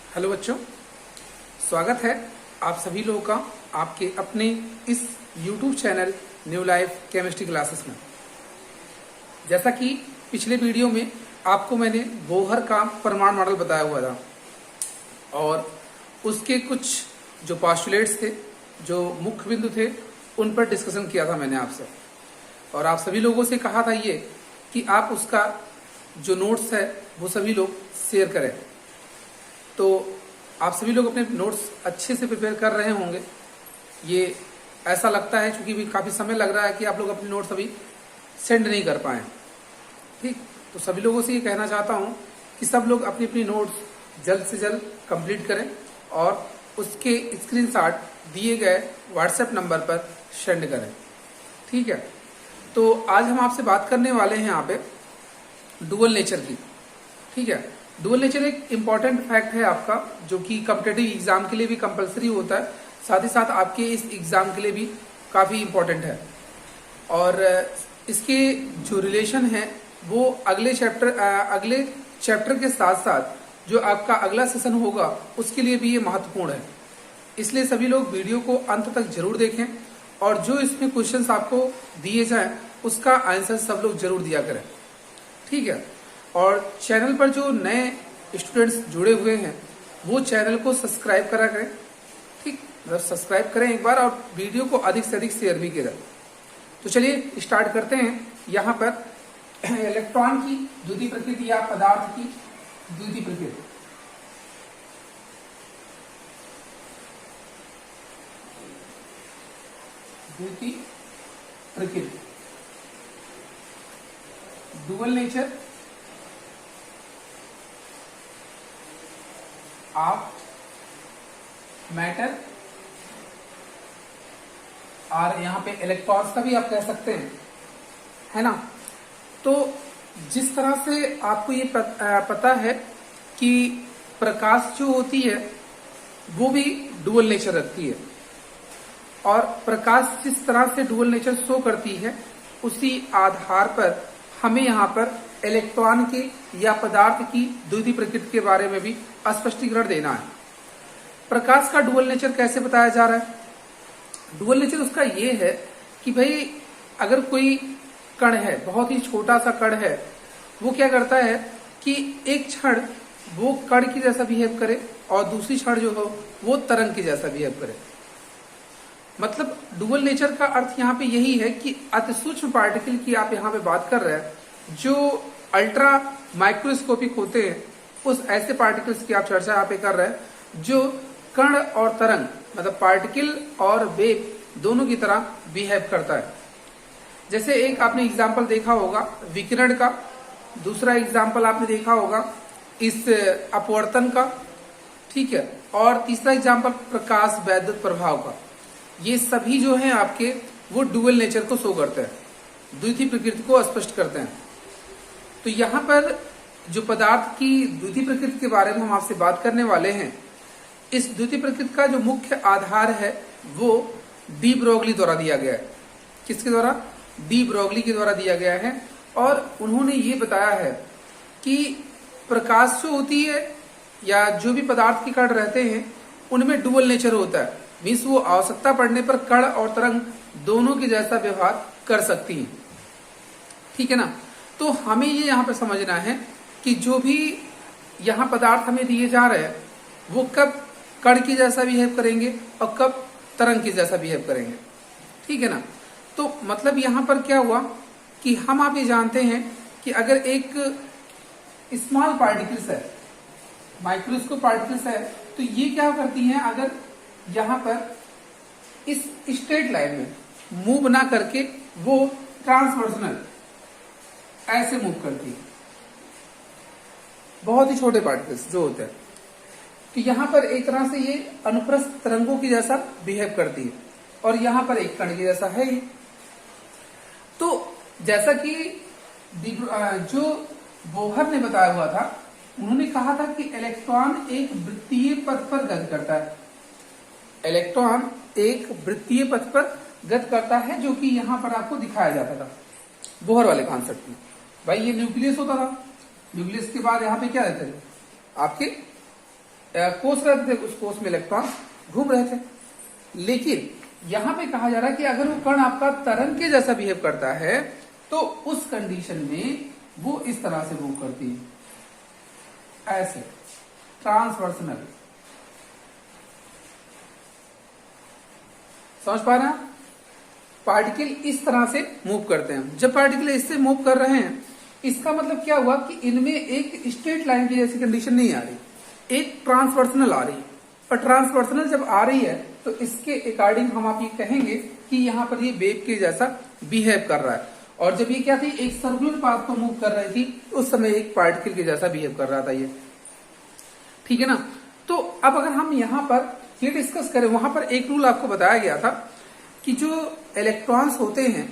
Hello बच्चों, स्वागत है आप सभी लोगों का आपके अपने इस YouTube channel new life chemistry classes में। जैसा कि पिछले वीडियो में आपको मैंने बोहर का परमाणु मॉडल बताया हुआ था और उसके कुछ जो पोस्टुलेट्स थे, जो मुख्य बिंदु थे, उन पर डिस्कशन किया था मैंने आपसे। और आप सभी लोगों से कहा था ये कि आप उसका जो नोट्स है वो सभी लोग शेयर करें। तो आप सभी लोग अपने नोट्स अच्छे से प्रिपेयर कर रहे होंगे, ये ऐसा लगता है, क्योंकि भी काफ़ी समय लग रहा है कि आप लोग अपने नोट्स अभी सेंड नहीं कर पाए। ठीक, तो सभी लोगों से ये कहना चाहता हूँ कि सब लोग अपनी अपनी नोट्स जल्द से जल्द कंप्लीट करें और उसके स्क्रीनशॉट दिए गए व्हाट्सएप नंबर पर सेंड करें। ठीक है, तो आज हम आपसे बात करने वाले हैं यहाँ पे डुअल नेचर की। ठीक है, डुअल नेचर एक इम्पॉर्टेंट फैक्ट है आपका, जो कि कॉम्पिटिटिव एग्जाम के लिए भी कंपलसरी होता है, साथ ही साथ आपके इस एग्जाम के लिए भी काफ़ी इम्पोर्टेंट है। और इसके जो रिलेशन है वो अगले चैप्टर के साथ साथ जो आपका अगला सेशन होगा उसके लिए भी ये महत्वपूर्ण है। इसलिए सभी लोग वीडियो को अंत तक जरूर देखें और जो इसमें क्वेश्चंस आपको दिए जाएं उसका आंसर सब लोग जरूर दिया करें। ठीक है, और चैनल पर जो नए स्टूडेंट्स जुड़े हुए हैं वो चैनल को सब्सक्राइब करा करें। ठीक, मतलब सब्सक्राइब करें एक बार और वीडियो को अधिक से अधिक शेयर भी करें। तो चलिए स्टार्ट करते हैं। यहाँ पर इलेक्ट्रॉन की द्वितीय प्रकृति या पदार्थ की द्वितीय प्रकृति। द्वितीय प्रकृति, डुअल नेचर ऑफ मैटर, और यहां पे इलेक्ट्रॉन्स का भी आप कह सकते हैं, है ना। तो जिस तरह से आपको ये पता है कि प्रकाश जो होती है वो भी डुअल नेचर रखती है, और प्रकाश जिस तरह से डुअल नेचर शो करती है उसी आधार पर हमें यहाँ पर इलेक्ट्रॉन के या पदार्थ की द्वितीय प्रकृति के बारे में भी स्पष्टीकरण देना है। प्रकाश का डुअल नेचर कैसे बताया जा रहा है? डुअल नेचर उसका ये है कि भाई अगर कोई कण है, बहुत ही छोटा सा कण है, वो क्या करता है कि एक क्षण वो कण की जैसा बिहेव करे और दूसरी क्षण जो हो वो तरंग की जैसा बिहेव करे। मतलब डुअल नेचर का अर्थ यहाँ पे यही है कि अति सूक्ष्म पार्टिकल की आप यहाँ पे बात कर रहे हैं, जो अल्ट्रा माइक्रोस्कोपिक होते हैं, उस ऐसे पार्टिकल्स की आप चर्चा यहाँ पे कर रहे हैं जो कण और तरंग, मतलब पार्टिकल और वेव दोनों की तरह बिहेव करता है। जैसे एक आपने एग्जाम्पल देखा होगा विकिरण का, दूसरा एग्जाम्पल आपने देखा होगा इस अपवर्तन का, ठीक है, और तीसरा एग्जाम्पल प्रकाश वैद्युत प्रभाव का। ये सभी जो हैं आपके वो डुअल नेचर को शो करते हैं, द्वितीय प्रकृति को स्पष्ट करते हैं। तो यहाँ पर जो पदार्थ की द्वितीय प्रकृति के बारे में हम आपसे बात करने वाले हैं, इस द्वितीय प्रकृति का जो मुख्य आधार है वो डी ब्रोगली द्वारा दिया गया है। किसके द्वारा? डी ब्रोगली के द्वारा दिया गया है। और उन्होंने ये बताया है कि प्रकाश जो होती है या जो भी पदार्थ के कण रहते हैं उनमें डुअल नेचर होता है, मीन्स वो आवश्यकता पड़ने पर कण और तरंग दोनों के जैसा व्यवहार कर सकती हैं। ठीक है ना। तो हमें ये यहाँ पर समझना है कि जो भी यहाँ पदार्थ हमें दिए जा रहे हैं वो कब कण की जैसा बिहेव करेंगे और कब तरंग की जैसा बिहेव करेंगे। ठीक है ना। तो मतलब यहाँ पर क्या हुआ कि हम आप ये जानते हैं कि अगर एक स्मॉल पार्टिकल्स है, माइक्रोस्कोप पार्टिकल्स है, तो ये क्या करती हैं, अगर यहाँ पर इस स्ट्रेट लाइन में मूव ना करके वो ट्रांसवर्सनल ऐसे मूव करती है, बहुत ही छोटे पार्टिकल्स जो होते हैं, तो यहाँ पर एक तरह से ये अनुप्रस्थ तरंगों की जैसा बिहेव करती है और यहाँ पर एक कण की जैसा है ही। तो जैसा कि जो बोहर ने बताया हुआ था, उन्होंने कहा था कि इलेक्ट्रॉन एक वृत्तीय पथ पर गति करता है। इलेक्ट्रॉन एक वृत्तीय पथ पर गति करता है, जो कि यहाँ पर आपको दिखाया जाता था बोहर वाले कॉन्सेप्ट में। भाई ये न्यूक्लियस होता था, न्यूक्लियस के बाद यहाँ पे क्या रहते थे आपके कोस रहे थे, उस कोस में इलेक्ट्रॉन घूम रहे थे। लेकिन यहां पे कहा जा रहा है कि अगर वो कण आपका तरंग के जैसा बिहेव करता है तो उस कंडीशन में वो इस तरह से मूव करती है, ऐसे ट्रांसवर्सनल। समझ पा रहे हैं? पार्टिकल इस तरह से मूव करते हैं। जब पार्टिकल इससे मूव कर रहे हैं, इसका मतलब क्या हुआ कि इनमें एक स्ट्रेट लाइन की जैसी कंडीशन नहीं आ रही, एक ट्रांसवर्सनल आ रही है। और ट्रांसवर्सनल जब आ रही है तो इसके अकॉर्डिंग हम आप ये कहेंगे कि यहाँ पर ये वेव के जैसा बिहेव कर रहा है। और जब ये क्या थी, एक सर्कुलर पाथ को मूव कर रही थी, उस समय एक पार्टिकल के जैसा बिहेव कर रहा था ये। ठीक है ना? तो अब अगर हम यहाँ पर ये डिस्कस करें, वहां पर एक रूल आपको बताया गया था कि जो इलेक्ट्रॉन्स होते हैं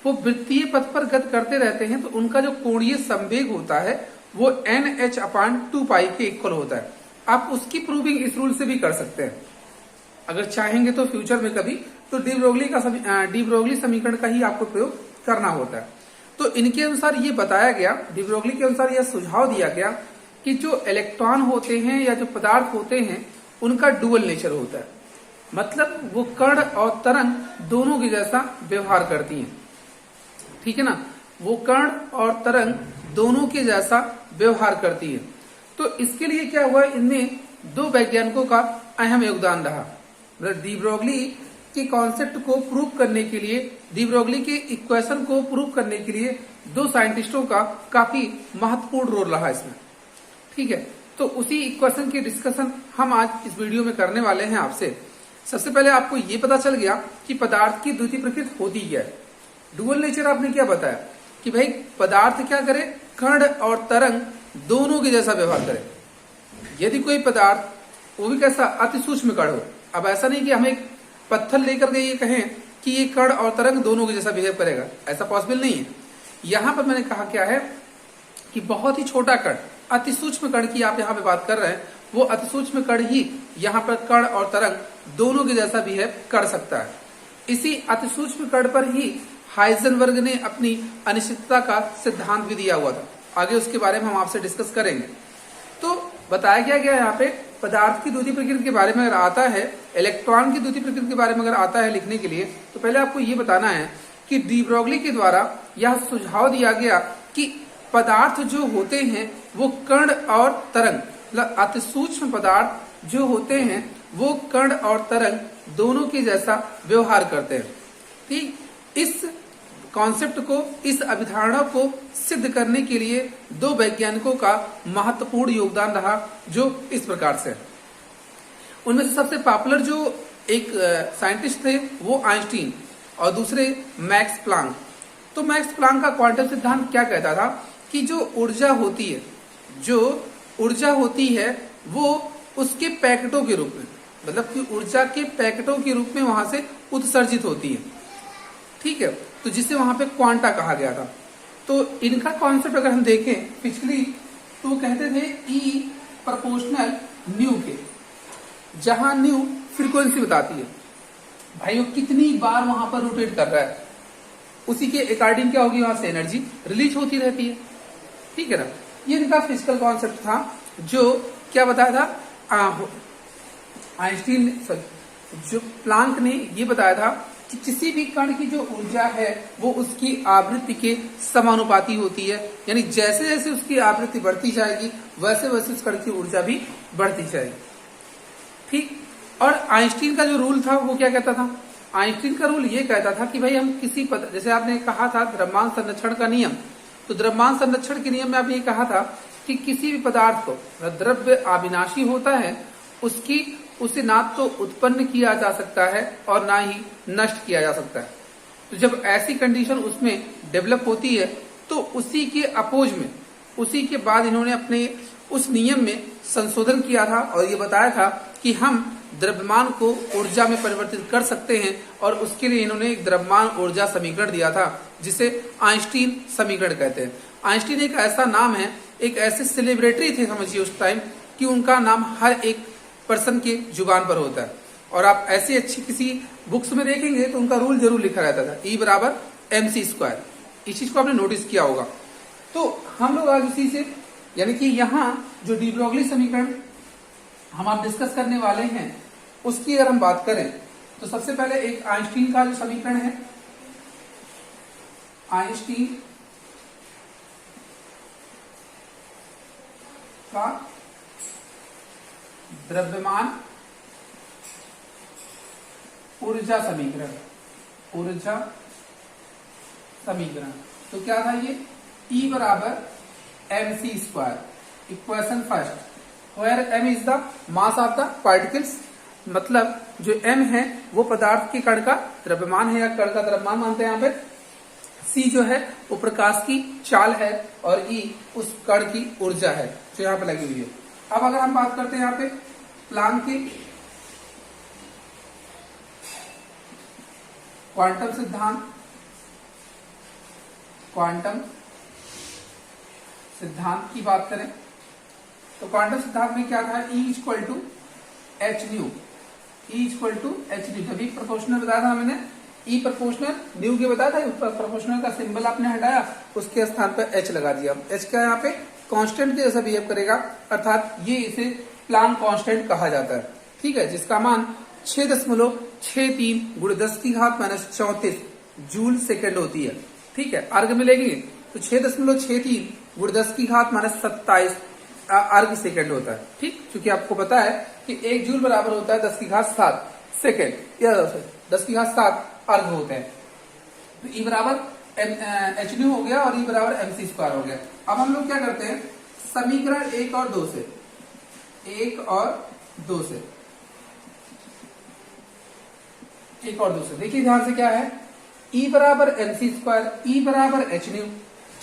वो वृत्तीय पथ पर गति करते रहते हैं, तो उनका जो कोणीय संवेग होता है वो NH/2π के इक्वल होता है। आप उसकी प्रूविंग इस रूल से भी कर सकते हैं अगर चाहेंगे तो फ्यूचर में कभी, तो डी ब्रोगली समीकरण का ही आपको प्रयोग करना होता है। तो इनके अनुसार ये बताया गया, डी ब्रोगली के अनुसार यह सुझाव दिया गया कि जो इलेक्ट्रॉन होते हैं या जो पदार्थ होते हैं उनका डुअल नेचर होता है, मतलब वो कण और तरंग दोनों के जैसा व्यवहार करती हैं। ठीक है ना? वो कण और तरंग दोनों के जैसा व्यवहार करती है। तो इसके लिए क्या हुआ, इनमें दो वैज्ञानिकों का अहम योगदान रहा। मतलब डी ब्रोगली के कॉन्सेप्ट को प्रूव करने के लिए, डी ब्रोगली के इक्वेशन को प्रूव करने के लिए दो साइंटिस्टों का काफी महत्वपूर्ण रोल रहा इसमें। ठीक है? तो उसी इक्वेशन की डिस्कशन हम आज इस वीडियो में करने वाले हैं आपसे। सबसे पहले आपको ये पता चल गया कि पदार्थ की द्वितीय प्रकृति होती क्या है। डुअल नेचर आपने क्या बताया कि भाई पदार्थ क्या करे, कण और तरंग दोनों के जैसा व्यवहार करे। यदि कोई पदार्थ, वो भी कैसा, अति सूक्ष्म कण हो। अब ऐसा नहीं कि हम एक पत्थर लेकर के ये कहें कि ये कण और तरंग दोनों के जैसा बिहेव करेगा, ऐसा पॉसिबल नहीं है। यहां पर मैंने कहा क्या है कि बहुत ही छोटा कण, अति सूक्ष्म कण की आप यहाँ पे बात कर रहे हैं, वो अति सूक्ष्म कण ही यहाँ पर कण और तरंग दोनों के जैसा बिहेव कर सकता है। इसी अति सूक्ष्म कण पर ही हाइजेनबर्ग ने अपनी अनिश्चितता का सिद्धांत भी दिया हुआ था। आगे उसके बारे में हम आपसे डिस्कस करेंगे। तो बताया गया यहाँ पे पदार्थ की द्वितीय प्रकृति के बारे में अगर आता है, इलेक्ट्रॉन की द्वितीय प्रकृति के बारे में अगर आता है लिखने के लिए, तो पहले आपको ये बताना है कि डी ब्रोगली के द्वारा यह सुझाव दिया गया कि पदार्थ जो होते हैं वो कण और तरंग, मतलब अति सूक्ष्म पदार्थ जो होते हैं वो कण और तरंग दोनों के जैसा व्यवहार करते हैं। ठीक, इस कॉन्सेप्ट को, इस अभिधारणा को सिद्ध करने के लिए दो वैज्ञानिकों का महत्वपूर्ण योगदान रहा, जो इस प्रकार से। उनमें से सबसे पॉपुलर जो एक साइंटिस्ट थे वो आइंस्टीन और दूसरे मैक्स प्लांक। तो मैक्स प्लांक का क्वांटम सिद्धांत क्या कहता था कि जो ऊर्जा होती है वो उसके पैकेटों के रूप में, मतलब कि ऊर्जा के पैकेटों के रूप में वहां से उत्सर्जित होती है। ठीक है? तो जिसे वहां पे क्वांटा कहा गया था। तो इनका कॉन्सेप्ट अगर हम देखें पिछली, तो वो कहते थे E प्रोपोर्शनल न्यू के, जहां न्यू फ्रीक्वेंसी बताती है, भाई वो कितनी बार वहां पर रोटेट कर रहा है, उसी के अकॉर्डिंग क्या होगी, वहां से एनर्जी रिलीज होती रहती है। ठीक है ना? ये इनका फिजिकल कॉन्सेप्ट था, जो क्या बताया था आइंस्टीन, जो प्लांक ने ये बताया था कि किसी भी कण की जो ऊर्जा है वो उसकी आवृत्ति के समानुपाती होती है। यानी जैसे जैसे उसकी आवृत्ति बढ़ती जाएगी वैसे वैसे उस कण की ऊर्जा भी बढ़ती जाएगी। ठीक? और आइंस्टीन का जो रूल था वो क्या कहता था? आइंस्टीन का रूल ये कहता था कि भाई हम किसी जैसे आपने कहा था द्रव्यमान संरक्षण का नियम, तो द्रव्यमान संरक्षण के नियम में आपने ये कहा था कि किसी भी पदार्थ को, द्रव्य अविनाशी होता है, उसे ना तो उत्पन्न किया जा सकता है और ना ही नष्ट किया जा सकता है। तो जब ऐसी कंडीशन उसमें डेवलप होती है तो उसी के अपोज में, उसी के बाद इन्होंने अपने उस नियम में संशोधन किया था और ये बताया था कि हम द्रव्यमान को ऊर्जा में परिवर्तित कर सकते हैं, और उसके लिए इन्होंने एक द्रव्यमान ऊर्जा समीकरण दिया था जिसे आइंस्टीन समीकरण कहते हैं। आइंस्टीन एक ऐसा नाम है, एक ऐसे सेलिब्रिटी थे समझिए उस टाइम, कि उनका नाम हर एक पर्सन के जुबान पर होता है। और आप ऐसी अच्छी किसी बुक्स में देखेंगे तो उनका रूल जरूर लिखा रहता था, E=mc²। इस चीज को आपने नोटिस किया होगा। तो हम लोग आज उसी से, यानी कि यहाँ जो डी ब्रोगली समीकरण हम आप डिस्कस करने वाले हैं उसकी अगर हम बात करें तो सबसे पहले एक आइंस्टीन का जो समीकरण है, आइंस्टीन का द्रव्यमान ऊर्जा समीकरण, ऊर्जा समीकरण। तो क्या था ये, E बराबर mc square, equation first, where m is the mass of the particles, मतलब जो m है वो पदार्थ के कण का द्रव्यमान है या कण का द्रव्यमान मानते हैं यहाँ पे। c जो है वो प्रकाश की चाल है और E उस कण की ऊर्जा है जो यहाँ पे लगी हुई है। अब अगर हम बात करते हैं यहाँ पे प्लांक की क्वांटम सिद्धांत, क्वांटम सिद्धांत की बात करें तो क्वांटम सिद्धांत में क्या था, E equal to h nu, E equal to h nu. जब प्रोपोर्शनल बताया था मैंने, E प्रोपोर्शनल न्यू के बताया था, प्रोपोर्शनल का सिंबल आपने हटाया, उसके स्थान पर एच लगा दिया। एच क्या यहाँ पे कांस्टेंट के जैसा बिहेव करेगा, अर्थात ये इसे प्लांक कांस्टेंट कहा जाता है, ठीक है, जिसका मान 6.63 गुणा 10 की घात माइनस 34 जूल सेकेंड होती है, ठीक है। अर्घ मिलेगी तो 6.63 गुणा 10 की घात माइनस 27 अर्घ सेकेंड होता है, ठीक, क्योंकि आपको पता है कि 1 जूल बराबर होता है 10 की घात 7 सेकेंड या 10 की घात 7 अर्घ होते हैं। तो E बराबर एच न्यू हो गया और E बराबर mc स्क्वायर हो गया। अब हम लोग क्या करते हैं, समीकरण 1 और 2 से, 1 और 2 से, 1 और 2 से देखिए ध्यान से क्या है, E बराबर mc स्क्वायर, E बराबर एच न्यू,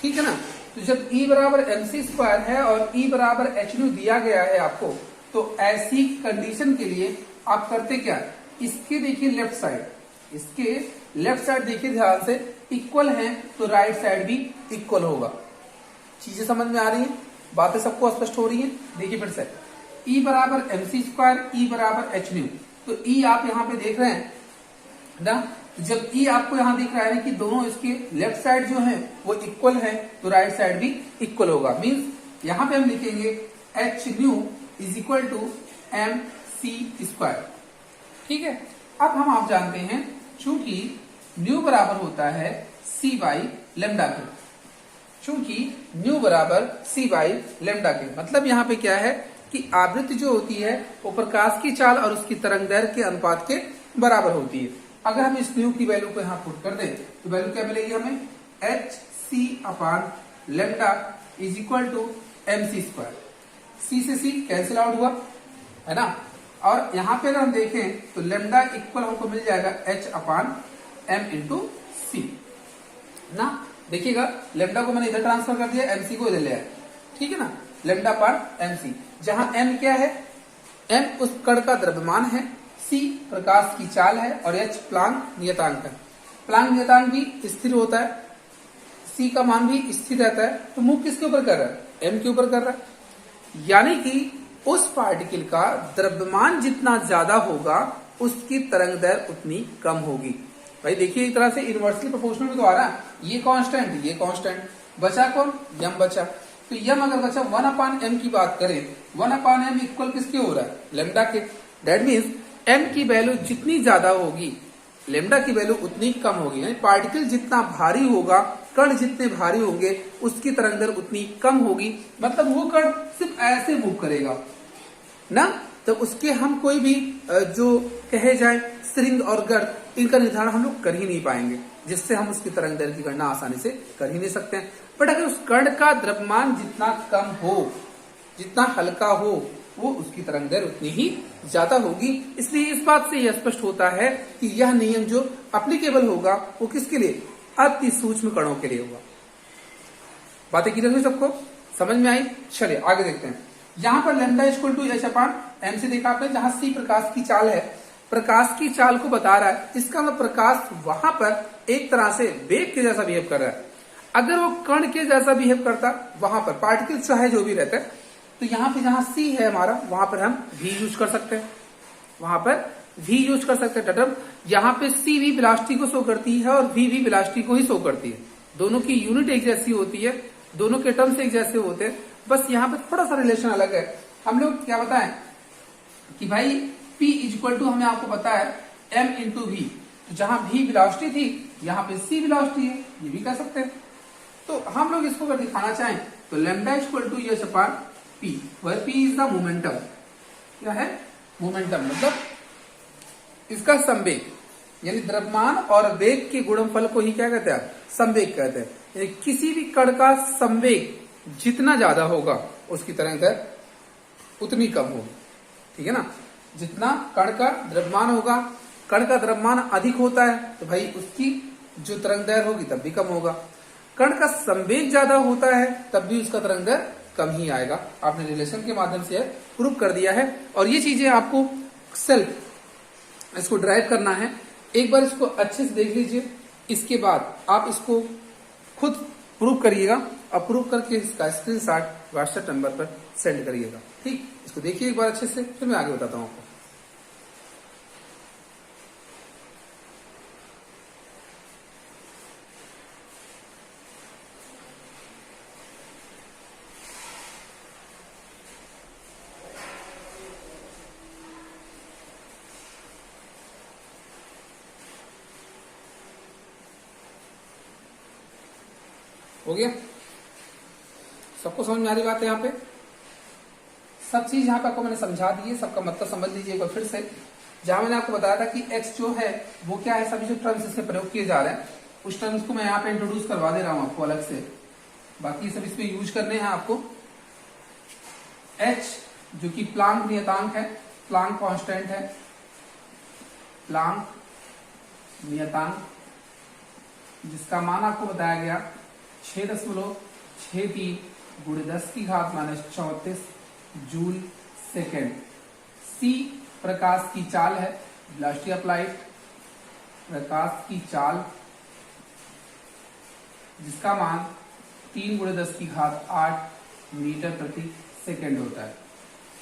ठीक है ना। तो जब E बराबर mc स्क्वायर है और E बराबर एच न्यू दिया गया है आपको, तो ऐसी कंडीशन के लिए आप करते क्या, इसके देखिए लेफ्ट साइड, इसके लेफ्ट साइड देखिए ध्यान से, इक्वल है तो राइट साइड भी इक्वल होगा। चीजें समझ में आ रही हैं, बातें सबको स्पष्ट हो रही हैं। देखिए फिर से, E बराबर mc स्क्वायर, E बराबर एच न्यू, तो E आप यहाँ पे देख रहे हैं ना, जब E आपको यहाँ दिख रहा है कि दोनों इसके लेफ्ट साइड जो है वो इक्वल है, तो राइट साइड भी इक्वल होगा। मींस यहाँ पे हम लिखेंगे h nu is equal to m c square, ठीक है। अब हम आप जानते हैं चूंकि न्यू बराबर होता है सी बाई लेमडा के, चूंकि न्यू बराबर सी बाई लेमडा के, मतलब यहाँ पे क्या है कि आवृत्ति जो होती है वो प्रकाश की चाल और उसकी तरंग दैर्घ्य के अनुपात के बराबर होती है। अगर हम इस न्यू की वैल्यू को यहाँ पुट कर दें तो वैल्यू क्या मिलेगी हमें, h c upon lambda is equal to m c square. C से सी कैंसिल आउट हुआ है ना, और यहाँ पे अगर हम देखें तो लेमडा इक्वल हमको मिल जाएगा एच अपान एम इंटू सी ना। देखिएगा लेमडा को मैंने इधर ट्रांसफर कर दिया, एमसी को इधर ले आया, ठीक है ना, लेमडा अपान एमसी, जहां एम क्या है, एम उस कण का द्रव्यमान है, सी प्रकाश की चाल है और एच प्लांक नियतांक है। प्लांक नियतांक भी स्थिर होता है, सी का मान भी स्थिर रहता है, तो मूव किसके ऊपर कर रहा है, एम के ऊपर कर रहा है। यानी कि उस पार्टिकल का द्रव्यमान जितना ज्यादा होगा उसकी तरंग दैर्घ्य उतनी कम होगी। भाई देखिए एक तरह से इनवर्सली प्रोपोर्शनल में तो आ रहा है, ये कांस्टेंट ये कांस्टेंट, बचा कौन, यम बचा। तो यम अगर बचा 1 अपान एम की बात करें, 1 अपान एम इक्वल किसके हो रहा है, लेमडा के। दैट मीन्स एम की वैल्यू जितनी ज्यादा होगी लेमडा की वैल्यू उतनी कम होगी, यानी पार्टिकल जितना भारी होगा, कण जितने भारी होंगे उसकी तरंग दैर्घ्य उतनी कम होगी, मतलब वो कण सिर्फ ऐसे मूव करेगा ना। तो उसके हम कोई भी जो कहे जाए स्ट्रिंग और गर्त, इनका निर्धारण हम लोग कर ही नहीं पाएंगे, जिससे हम उसकी तरंग दैर्घ्य की गणना आसानी से कर ही नहीं सकते हैं। बट अगर उस कण का द्रव्यमान जितना कम हो, जितना हल्का हो, वो उसकी तरंग दैर्घ्य उतनी ही ज्यादा होगी। इसलिए इस बात से यह स्पष्ट होता है कि यह नियम जो अप्लीकेबल होगा वो किसके लिए, अति सूक्ष्म कणों के लिए होगा। बातें क्लियर हुई सबको, समझ में आई। चलिए आगे देखते हैं। यहाँ पर lambda equal to h upon m से देखा आपने, जहां सी प्रकाश की चाल है, प्रकाश की चाल को बता रहा है, इसका मतलब प्रकाश वहां पर एक तरह से वेग के जैसा बिहेव कर रहा है। अगर वो कण के जैसा बिहेव करता वहां पर पार्टिकल चाहे जो भी रहता है, तो यहाँ पे जहां सी है हमारा, वहां पर हम भी यूज कर सकते हैं, वहां पर भी यूज कर सकते हैं टर्म। यहाँ पे सी भी वेलोसिटी को शो करती है और वी भी वेलोसिटी को ही शो करती है, दोनों की यूनिट एक जैसी होती है, दोनों के टर्म्स एक जैसे होते हैं, बस यहाँ पे थोड़ा सा रिलेशन अलग है। हम लोग क्या बताएं, कि भाई P इज इक्वल टू हमें आपको पता है m इंटू वी, तो जहां v वेलोसिटी थी यहाँ पे c वेलोसिटी है, ये भी कह सकते हैं। तो हम लोग इसको अगर दिखाना चाहें तो lambda equal to h upon p, where p is the momentum. क्या है? मोमेंटम, मतलब इसका संवेग, यानी द्रव्यमान और वेग के गुणनफल को ही क्या कहते हैं? संवेग कहते हैं। यानी किसी भी कण का संवेग जितना ज्यादा होगा उसकी तरंगदैर्घ्य उतनी कम होगी, ठीक है ना। जितना कण का द्रव्यमान होगा, कण का द्रव्यमान अधिक होता है तो भाई उसकी जो तरंगदैर्घ्य होगी तब भी कम होगा। कण का संवेग ज्यादा होता है तब भी उसका तरंगदैर्घ्य कम ही आएगा। आपने रिलेशन के माध्यम से प्रूव कर दिया है। और ये चीजें आपको सेल्फ इसको ड्राइव करना है। एक बार इसको अच्छे से देख लीजिए, इसके बाद आप इसको खुद प्रूव करिएगा और प्रूव करके इसका स्क्रीनशॉट व्हाट्सएप नंबर पर सेंड करिएगा। ठीक, इसको देखिए एक बार अच्छे से, फिर मैं आगे बताता हूं आपको। हो गया? सबको समझ में आ रही बात है? यहाँ पे सब चीज यहाँ पे आपको मैंने समझा दी है, सबका मतलब समझ लीजिए एक बार फिर से। जहां मैंने आपको बताया था कि x जो है वो क्या है, सभी जो टर्म्स इसमें प्रयोग किए जा रहे हैं उस टर्म्स को मैं यहाँ पे इंट्रोड्यूस करवा दे रहा हूँ आपको अलग से, बाकी सब इसमें यूज करने हैं आपको। h जो कि प्लांक नियतांक है, प्लांक कांस्टेंट है, प्लांक नियतांक जिसका मान आपको बताया गया 6.63 गुणे 10⁻⁻34 जूल सेकेंड। c प्रकाश की चाल है, वेलोसिटी ऑफ लाइट, प्रकाश की चाल जिसका मान 3 गुणे 10⁸ मीटर प्रति सेकेंड होता है।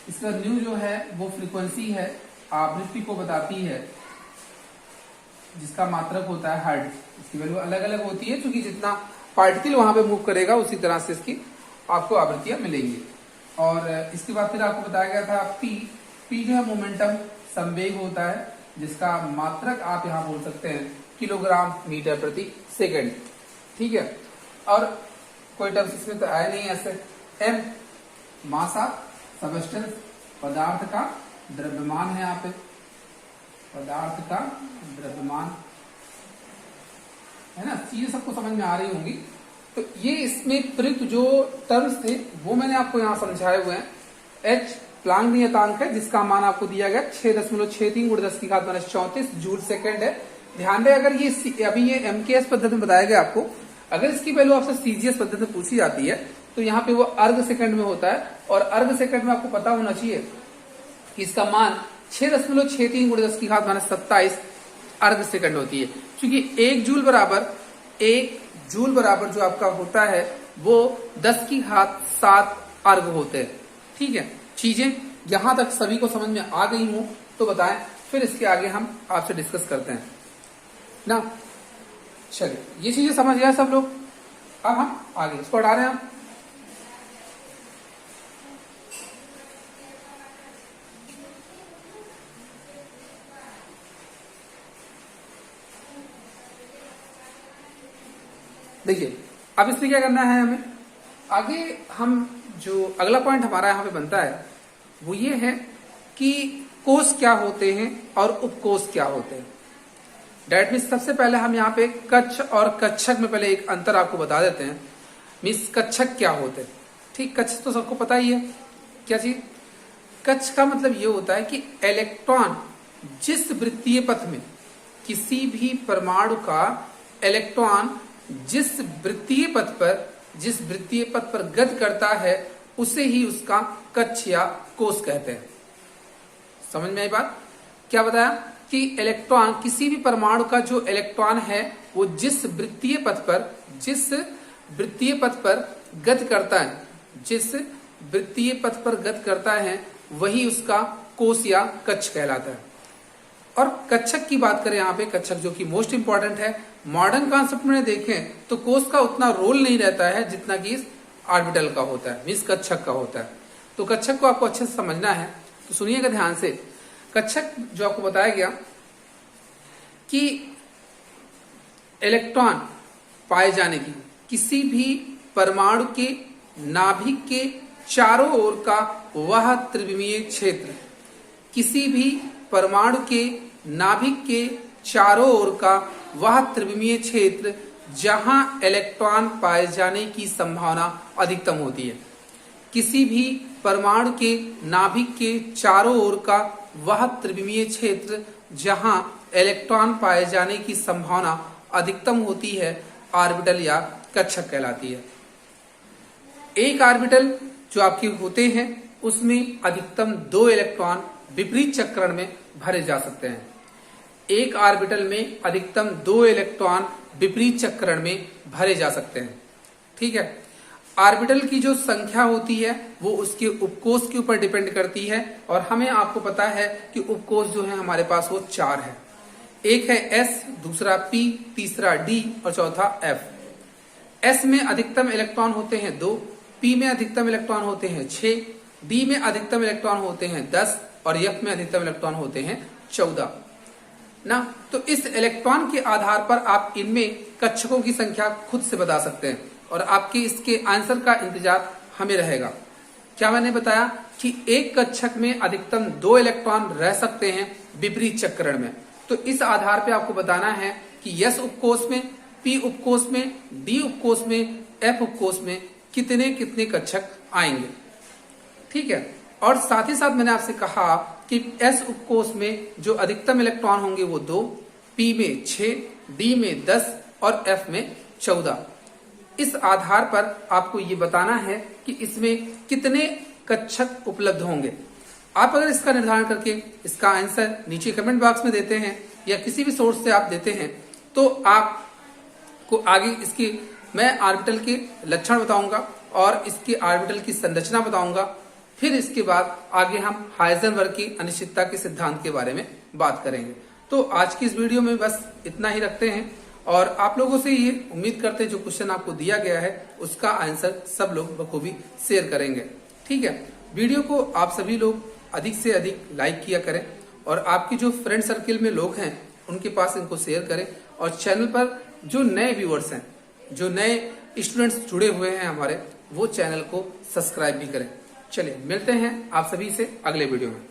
इसका न्यू जो है वो फ्रीक्वेंसी है, आवृत्ति को बताती है, जिसका मात्रक होता है हर्ट्ज। इसकी वैल्यू अलग अलग होती है क्योंकि जितना पार्टिकल वहां पे मूव करेगा उसी तरह से इसकी आपको आवृत्तियां मिलेंगी। और इसके बाद फिर आपको बताया गया था p जो है मोमेंटम, संवेग होता है जिसका मात्रक आप यहां बोल सकते हैं किलोग्राम मीटर प्रति सेकंड। ठीक है, और कोई टर्म्स इसमें तो आया नहीं ऐसे। m मास ऑफ सबस्टेंस, पदार्थ का द्रव्यमान है, यहाँ पे पदार्थ का द्रव्यमान है ना। चीजें सबको समझ में आ रही होंगी। तो ये इसमें प्रयुक्त जो टर्म्स थे वो मैंने आपको यहाँ समझाए हुए हैं। h प्लांक नियतांक है जिसका मान आपको दिया गया 6.63 गुणे 10⁻34 जूल सेकेंड है। ध्यान रहे, अगर ये अभी ये MKS पद्धति में बताया गया आपको, अगर इसकी वैल्यू आपसे CGS पद्धति में पूछी जाती है तो यहाँ पे वो अर्ग सेकंड में होता है। और अर्ग सेकंड में आपको पता होना चाहिए कि इसका मान 6.63 गुणे 10⁻27 अर्ग सेकंड होती है, क्योंकि 1 जूल बराबर जो आपका होता है वो 10⁻7 अर्ग होते हैं। ठीक है, चीजें यहां तक सभी को समझ में आ गई हो तो बताएं, फिर इसके आगे हम आपसे डिस्कस करते हैं ना। चलिए, ये चीजें समझ गए सब लोग। अब हम आगे इसको हटा रहे हैं हम। देखिए, अब इसमें क्या करना है हमें आगे। हम जो अगला पॉइंट हमारा यहाँ पे बनता है वो ये है कि कोष क्या होते हैं और उपकोष क्या होते हैं। डेट मीन्स सबसे पहले हम यहाँ पे कक्ष और कक्षक में पहले एक अंतर आपको बता देते हैं। मीन्स कक्षक क्या होते हैं। ठीक, कक्ष तो सबको पता ही है क्या चीज। कक्ष का मतलब ये होता है कि इलेक्ट्रॉन जिस वृत्तीय पथ में, किसी भी परमाणु का इलेक्ट्रॉन जिस वृत्तीय पथ पर गति करता है उसे ही उसका कक्ष या कोष कहते हैं। समझ में आई बात? क्या बताया कि इलेक्ट्रॉन, किसी भी परमाणु का जो इलेक्ट्रॉन है वो जिस वृत्तीय पथ पर गति करता है, वही उसका कोष या कक्ष कहलाता है। और कक्षक की बात करें यहाँ पे, कक्षक जो कि मोस्ट इंपॉर्टेंट है, मॉडर्न कॉन्सेप्ट में देखें तो कोष का उतना रोल नहीं रहता है जितना कि इस ऑर्बिटल का होता है, मींस कक्षक का होता है। तो कक्षक को आपको अच्छे से समझना है। तो सुनिएगा ध्यान से। कक्षक जो आपको बताया गया कि इलेक्ट्रॉन पाए जाने की किसी भी परमाणु के नाभिक के चारों ओर का वह त्रिविमीय क्षेत्र, किसी भी परमाणु के नाभिक के चारों ओर का वह त्रिविमीय क्षेत्र जहां इलेक्ट्रॉन पाए जाने की संभावना अधिकतम होती है। किसी भी परमाणु के नाभिक के चारों ओर का वह त्रिविमीय क्षेत्र जहां इलेक्ट्रॉन पाए जाने की संभावना अधिकतम होती है ऑर्बिटल या कक्षक कहलाती है। एक ऑर्बिटल जो आपके होते हैं उसमें अधिकतम 2 इलेक्ट्रॉन विपरीत चक्रण में भरे जा सकते हैं। एक ऑर्बिटल में अधिकतम 2 इलेक्ट्रॉन विपरीत चक्रण में भरे जा सकते हैं। ठीक है। ऑर्बिटल की जो संख्या होती है वो उसके उपकोष के ऊपर डिपेंड करती है, और हमें आपको पता है कि उपकोष जो है हमारे पास वो 4 है। एक है S, दूसरा P, तीसरा D और चौथा F। S में अधिकतम इलेक्ट्रॉन होते हैं 2, P में अधिकतम इलेक्ट्रॉन होते हैं 6, D में अधिकतम इलेक्ट्रॉन होते हैं 10 और F में अधिकतम इलेक्ट्रॉन होते हैं 14 ना। तो इस इलेक्ट्रॉन के आधार पर आप इनमें कक्षकों की संख्या खुद से बता सकते हैं, और आपके इसके आंसर का इंतजार हमें रहेगा। क्या मैंने बताया कि एक कक्षक में अधिकतम 2 इलेक्ट्रॉन रह सकते हैं विपरीत चक्रण में। तो इस आधार पे आपको बताना है कि S उपकोष में, P उपकोष में, D उपकोष में, F उपकोष में कितने कितने कक्षक आएंगे। ठीक है। और साथ ही साथ मैंने आपसे कहा कि S उपकोष में जो अधिकतम इलेक्ट्रॉन होंगे वो 2, P में 6, D में 10 और F में 14। इस आधार पर आपको ये बताना है कि इसमें कितने कक्षक उपलब्ध होंगे। आप अगर इसका निर्धारण करके इसका आंसर नीचे कमेंट बॉक्स में देते हैं या किसी भी सोर्स से आप देते हैं तो आपको आगे इसकी मैं ऑर्बिटल के लक्षण बताऊंगा और इसके ऑर्बिटल की संरचना बताऊंगा। फिर इसके बाद आगे हम हाइजेनबर्ग की अनिश्चितता के सिद्धांत के बारे में बात करेंगे। तो आज की इस वीडियो में बस इतना ही रखते हैं, और आप लोगों से ये उम्मीद करते हैं जो क्वेश्चन आपको दिया गया है उसका आंसर सब लोग बखूबी शेयर करेंगे। ठीक है। वीडियो को आप सभी लोग अधिक से अधिक लाइक किया करें, और आपके जो फ्रेंड सर्किल में लोग हैं उनके पास इनको शेयर करें, और चैनल पर जो नए व्यूअर्स हैं, जो नए स्टूडेंट्स जुड़े हुए हैं हमारे, वो चैनल को सब्सक्राइब भी करें। चलिए मिलते हैं आप सभी से अगले वीडियो में।